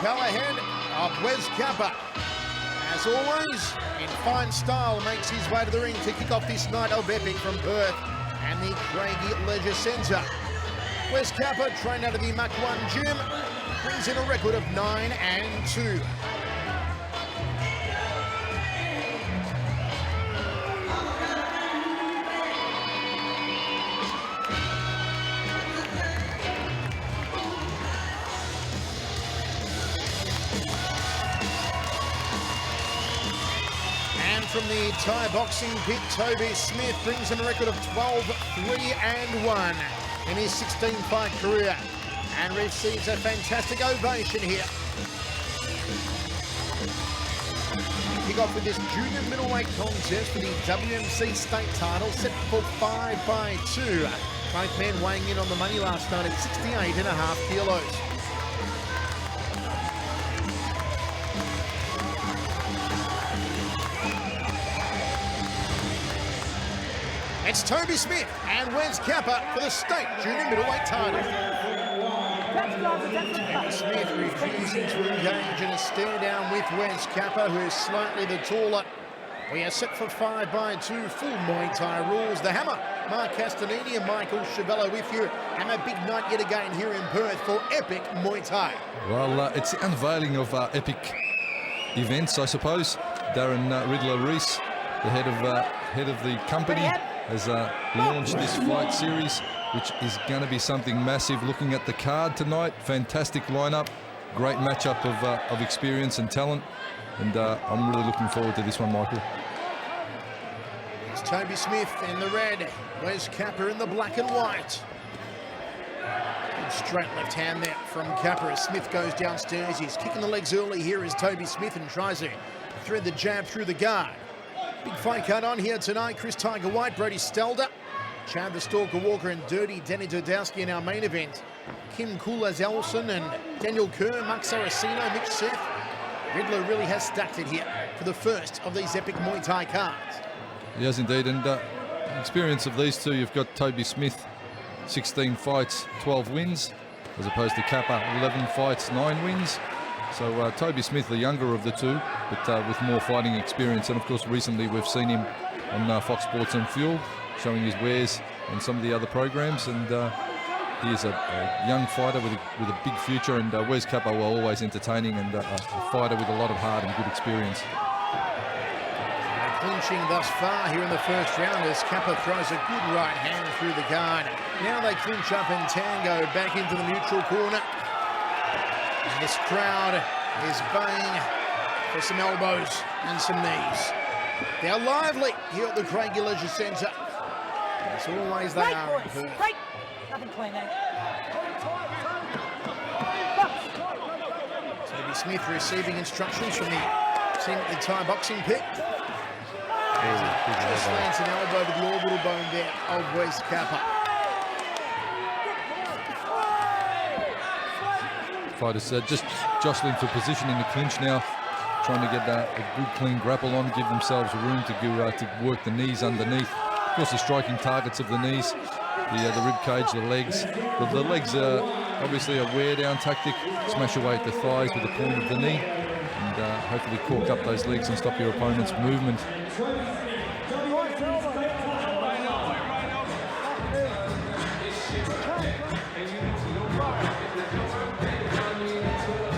go ahead of Wes Kappa. As always, in fine style, makes his way to the ring to kick off this night of epic from Perth and the Craigie Leisure Centre. Wes Kappa, trained out of the Mach 1 gym, brings in a record of 9-2. And from the Thai boxing pit, Toby Smith brings in a record of 12-3-1 in his 16-fight career and receives a fantastic ovation here. Kick off with this junior middleweight contest for the WMC state title, set for 5-2. Both men weighing in on the money last night at 68.5 kilos. It's Toby Smith and Wes Kappa for the state junior middleweight title. Toby Smith refusing to engage in a stare down with Wes Kappa, who is slightly the taller. We are set for 5-2, full Muay Thai rules. The Hammer, Mark Castellini and Michael Chavello with you. And a big night yet again here in Perth for epic Muay Thai. Well, it's the unveiling of epic events, I suppose. Darren Riddler-Rees, the head of the company, has launched this fight series, which is going to be something massive. Looking at the card tonight, fantastic lineup, great matchup of experience and talent, and I'm really looking forward to this one, Michael. It's Toby Smith in the red, Wes Kappa in the black and white. Good straight left hand there from Kappa as Smith goes downstairs. He's kicking the legs early here as Toby Smith and tries to thread the jab through the guard. Big fight card on here tonight. Chris Tiger White, Brody Stelder, Chad the Stalker Walker and Dirty Danny Dodowski in our main event. Kim Coolaz-Ellison and Daniel Kerr, Mark Saraceno, Mitch Seth. Riddler really has stacked it here for the first of these epic Muay Thai cards. Yes, indeed. And experience of these two, you've got Toby Smith, 16 fights, 12 wins, as opposed to Kappa, 11 fights, 9 wins. So Toby Smith, the younger of the two, but with more fighting experience. And of course, recently we've seen him on Fox Sports and Fuel, showing his wares on some of the other programs. And he is a young fighter with a big future. And Wes Kappa were always entertaining and a fighter with a lot of heart and good experience. Clinching thus far here in the first round as Kappa throws a good right hand through the guard. Now they clinch up and tango back into the neutral corner. And this crowd is baying for some elbows and some knees. They're lively here at the Craigie Leisure Centre. As always they are in Perth. Right. Nothing clean there. Toby Smith receiving instructions from the team at the Thai boxing pit. Just lands an elbow to the orbital bone there of Wes Kappa. Fighters just jostling for position in the clinch now, trying to get a good clean grapple on, give themselves room to work the knees underneath. Of course, the striking targets of the knees, the rib cage, the legs. The legs are obviously a wear down tactic. Smash away at the thighs with the point of the knee, and hopefully cork up those legs and stop your opponent's movement.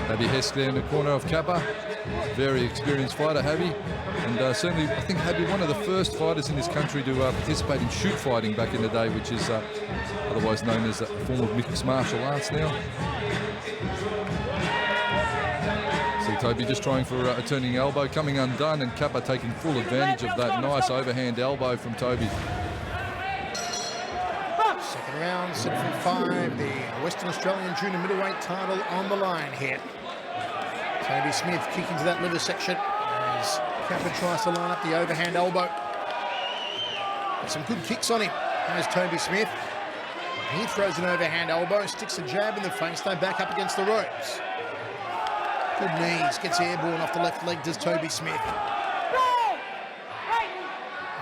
Habby Hess there in the corner of Kappa. Very experienced fighter, Habby. And certainly, I think Habby, one of the first fighters in this country to participate in shoot fighting back in the day, which is otherwise known as a form of mixed martial arts now. See Toby just trying for a turning elbow, coming undone, and Kappa taking full advantage of that nice overhand elbow from Toby. Second round, set for 5. The Western Australian junior middleweight title on the line here. Toby Smith kicking to that liver section as Kappa tries to line up the overhand elbow. Got some good kicks on him. Has Toby Smith. He throws an overhand elbow, sticks a jab in the face. They back up against the ropes. Good knees, gets airborne off the left leg, does Toby Smith.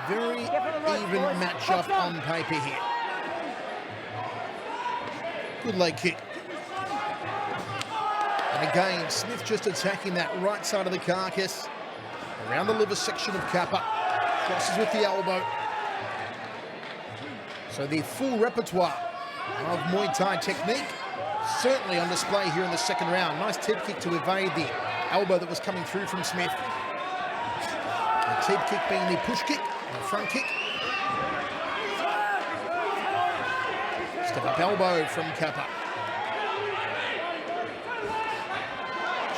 Very even matchup on paper here. Good leg kick. And And again, Smith just attacking that right side of the carcass, around the liver section of Kappa, crosses with the elbow. So the full repertoire of Muay Thai technique certainly on display here in the second round. Nice tip kick to evade the elbow that was coming through from Smith. The tip kick being the push kick, the front kick. Step up elbow from Kappa.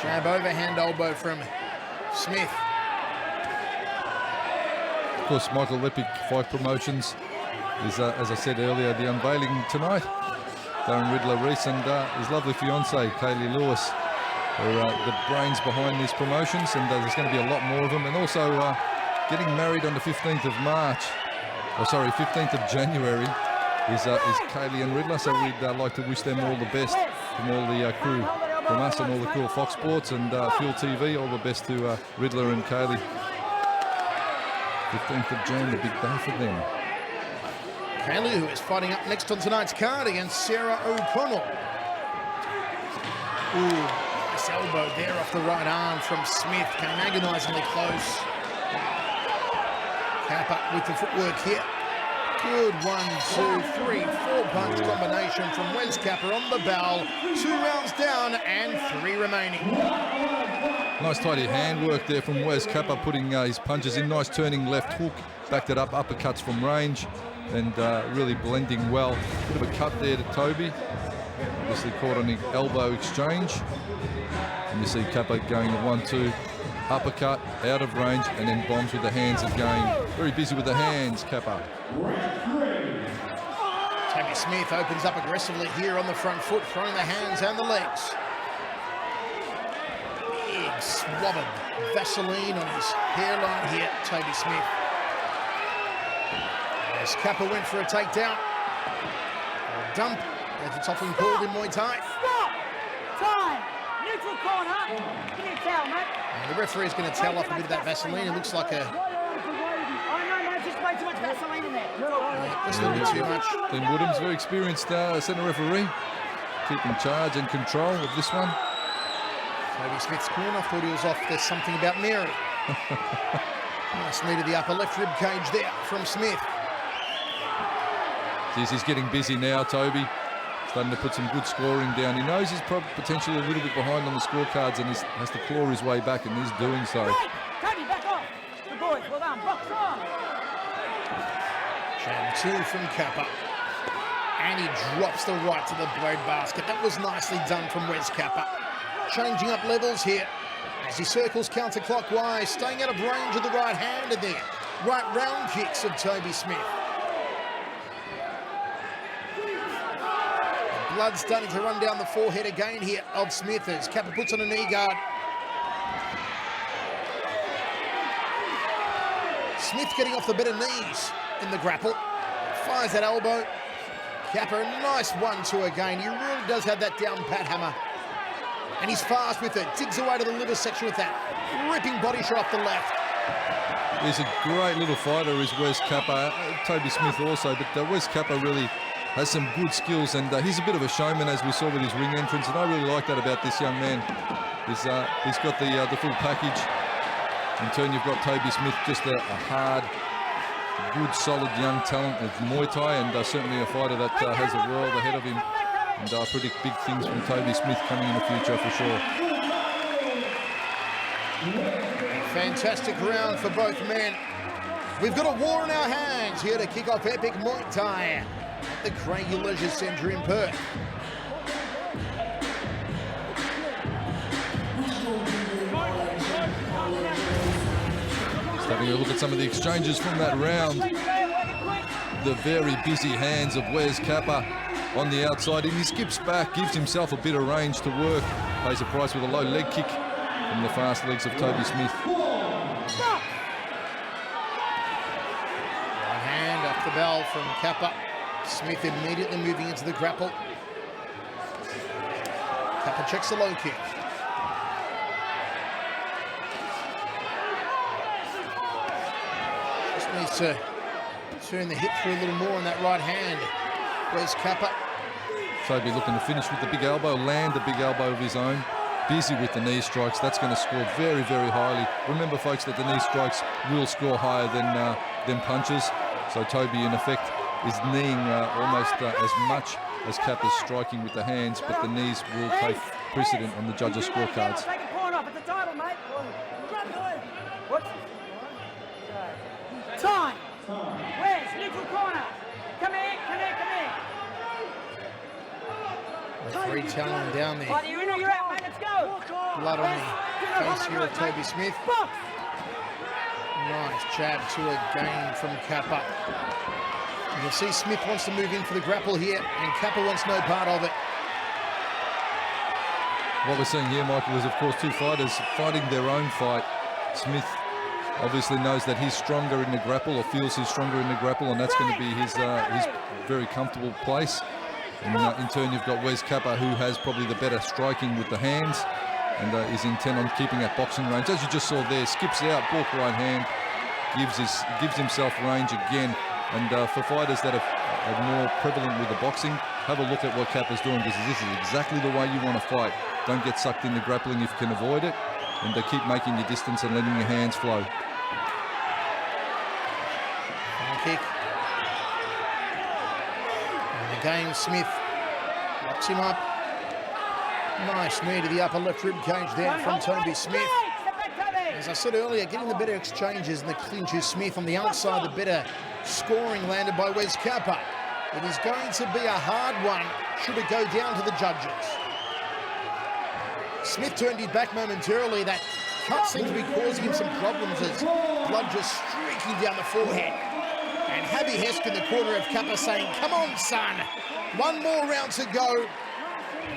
Jab overhand elbow from Smith. Of course, Michael Lepic Fight Promotions is, as I said earlier, the unveiling tonight. Darren Riddler-Reese and his lovely fiancée, Kaylee Lewis, are the brains behind these promotions, and there's going to be a lot more of them. And also getting married on the 15th of March, 15th of January is Kaylee and Riddler, so we'd like to wish them all the best from all the crew, from us and all the crew of Fox Sports and Fuel TV. All the best to Riddler and Kaylee. 15th of Jan, the big day for them. Kaylee, who is fighting up next on tonight's card against Sarah O'Connell. Ooh, nice elbow there off the right arm from Smith. Came agonisingly close. Kappa with the footwork here. Good 1, 2, 3, 4 punch combination from Wes Kappa on the bell. 2 rounds down and 3 remaining. Nice tidy handwork there from Wes Kappa, putting his punches in. Nice turning left hook, backed it up, uppercuts from range, and really blending well. Bit of a cut there to Toby. Obviously caught on the elbow exchange. And you see Kappa going the 1-2, uppercut, out of range, and then bombs with the hands again. Very busy with the hands, Kappa. Toby Smith opens up aggressively here on the front foot, throwing the hands and the legs. Big swab of Vaseline on his hairline here, Toby Smith. As Kappa went for a takedown. A dump, as it's often called in Muay Thai. Stop! Time! Neutral corner! Give me a towel, mate. And the referee's going to towel off a bit of that Vaseline. It looks like a... I know, mate, just way too much Vaseline in there. Just a little bit too much. Glenn Woodham's very experienced centre referee, keeping charge and control of this one. Toby Smith's corner, thought he was off. There's something about Mary. Nice knee to the upper left rib cage there from Smith. Geez, he's getting busy now, Toby. Starting to put some good scoring down. He knows he's probably potentially a little bit behind on the scorecards and he has to claw his way back, and he's doing so. Toby, back off. Good boys, well done. Box on. Jab 2 from Kappa. And he drops the right to the bread basket. That was nicely done from Wes Kappa. Changing up levels here as he circles counterclockwise, staying out of range of the right hander there. Right round kicks of Toby Smith. The blood starting to run down the forehead again here of Smith as Kappa puts on a knee guard. Smith getting off the better knees in the grapple. Fires that elbow. Kappa, a nice 1-2 again. He really does have that down pat hammer. And he's fast with it. Digs away to the liver section with that ripping body shot off the left. He's a great little fighter, is Wes Kappa. Toby Smith also, but Wes Kappa really has some good skills, and he's a bit of a showman, as we saw with his ring entrance, and I really like that about this young man. He's got the full package. In turn, you've got Toby Smith, just a hard, good, solid young talent of Muay Thai, and certainly a fighter that has a world ahead of him. And I predict big things from Toby Smith coming in the future for sure. Fantastic round for both men. We've got a war in our hands here to kick off epic Muay Thai at the Craigie Leisure Centre in Perth. Just having a look at some of the exchanges from that round. The very busy hands of Wes Kappa on the outside, and he skips back, gives himself a bit of range to work, pays a price with a low leg kick from the fast legs of Toby Smith. Right hand off the bell from Kappa. Smith immediately moving into the grapple. Kappa checks the low kick. Just needs to turn the hip through a little more on that right hand. Where's Kappa? Toby looking to finish with the big elbow, land a big elbow of his own. busy with the knee strikes. That's going to score very, very highly. Remember, folks, that the knee strikes will score higher than punches. So Toby, in effect, is kneeing almost as much as Kappa's striking with the hands, but the knees will take precedent on the judges' scorecards. Take a point off. It's a title, mate. What? Time. Where's neutral corner? Come here, come here, come here. Referee telling him down there. Right, you're in or you're out, mate. Let's go. Blood on the face here of Toby Smith. Box. Nice jab to a gain from Kappa. You can see Smith wants to move in for the grapple here, and Kappa wants no part of it. What we're seeing here, Michael, is of course two fighters fighting their own fight. Smith obviously knows that he's stronger in the grapple, or feels he's stronger in the grapple, and that's going to be his very comfortable place. And in turn, you've got Wes Kappa, who has probably the better striking with the hands, and is intent on keeping at boxing range. As you just saw there, skips out, balk right hand, gives himself range again. And for fighters that are more prevalent with the boxing, have a look at what Kappa's doing, because this is exactly the way you want to fight. Don't get sucked into grappling if you can avoid it, and keep making your distance and letting your hands flow. Kick. And again, Smith locks him up. Nice knee to the upper left rib cage there from Toby Smith. As I said earlier, getting the better exchanges and the clinches. Smith on the outside, the better scoring landed by Wes Kappa. It is going to be a hard one should it go down to the judges. Smith turned his back momentarily. That cut seems to be causing him some problems as blood just streaking down the forehead. And Habby Hesk in the corner of Kappa saying, "Come on, son, one more round to go.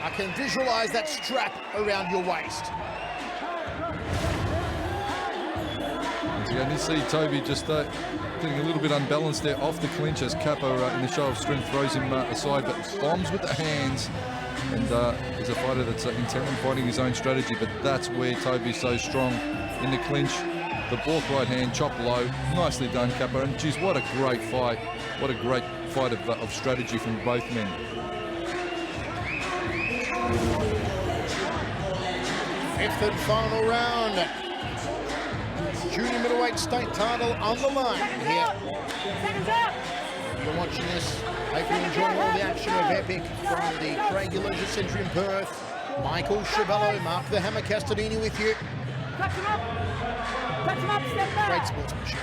I can visualise that strap around your waist." And you see Toby just getting a little bit unbalanced there off the clinch as Kappa in the show of strength throws him aside, but bombs with the hands. And he's a fighter that's intent on fighting his own strategy, but that's where Toby's so strong in the clinch. The balk right hand, chop low, nicely done, Kappa. And geez, what a great fight! What a great fight of strategy from both men. Fifth and final round. Junior middleweight state title on the line here. You're watching this. Hope you're enjoying all the action of Epic from the Craigie Leisure Centre in Perth. Michael Chavello, Mark the Hammer Castadini with you. Touch him up. Touch him up. Step back. Great sportsmanship.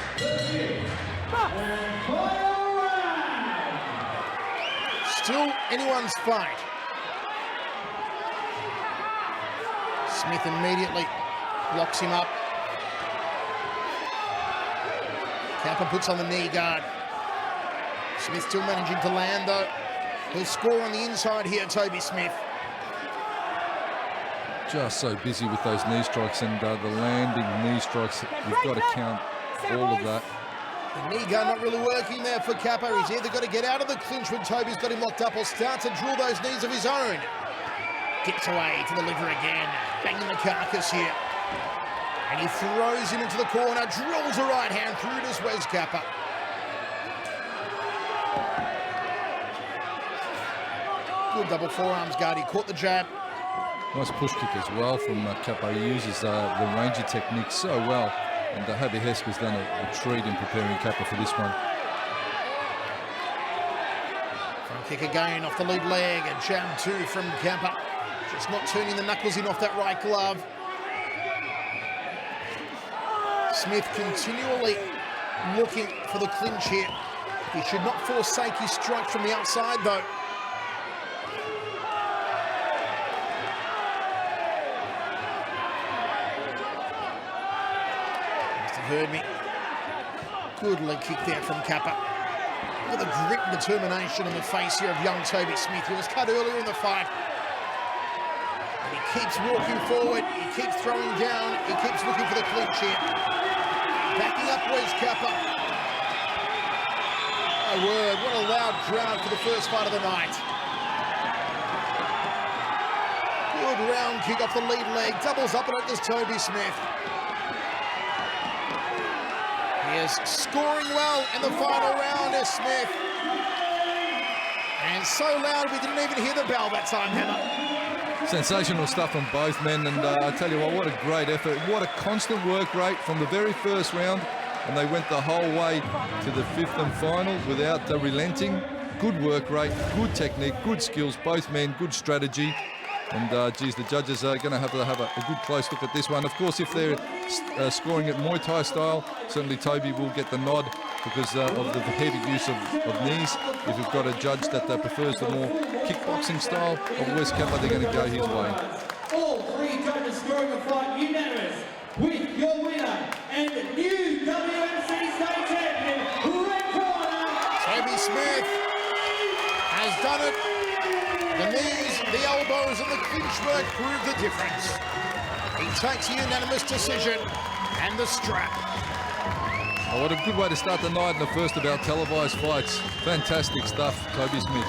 Still anyone's fight. Smith immediately locks him up. Kappa puts on the knee guard. Smith still managing to land though. He'll score on the inside here, Toby Smith. Just so busy with those knee strikes and the landing knee strikes. You've got to count all of that. The knee guard not really working there for Kappa. He's either got to get out of the clinch when Toby's got him locked up, or start to drill those knees of his own. Gets away to the liver again. Banging the carcass here. And he throws him into the corner, drills a right hand through to Wes Kappa. Good double forearms guard. He caught the jab. Nice push kick as well from Kappa. He uses the rangy technique so well. And Habby Hesk has done a treat in preparing Kappa for this one. Front kick again off the lead leg. A jab too from Kappa. Just not turning the knuckles in off that right glove. Smith continually looking for the clinch here. He should not forsake his strike from the outside though. Must have heard me. Good leg kick there from Kappa. Look at the grit and determination on the face here of young Toby Smith. He was cut earlier in the fight. And he keeps walking forward. He keeps throwing down. He keeps looking for the clinch here. Backing up Wes Kappa. My word, what a loud crowd for the first fight of the night. Good round kick off the lead leg. Doubles up and it is Toby Smith. He is scoring well in the final round is Smith. And so loud we didn't even hear the bell that time, Hammer. Sensational stuff from both men, and I tell you what a great effort. What a constant work rate from the very first round, and they went the whole way to the 5th and final without relenting. Good work rate, good technique, good skills, both men, good strategy. And geez, the judges are going to have a good close look at this one. Of course, if they're scoring it Muay Thai style, certainly Toby will get the nod because of the heavy use of knees. If you've got a judge that prefers the more kickboxing style of West Kappa, they're going to go his way. All three judges scoring the fight unanimous with your winner and new WMC state champion, red corner, Toby Smith has done it. The knees, the elbows and the clinch work prove the difference. He takes a unanimous decision and the strap. Oh, what a good way to start the night in the first of our televised fights. Fantastic stuff, Toby Smith.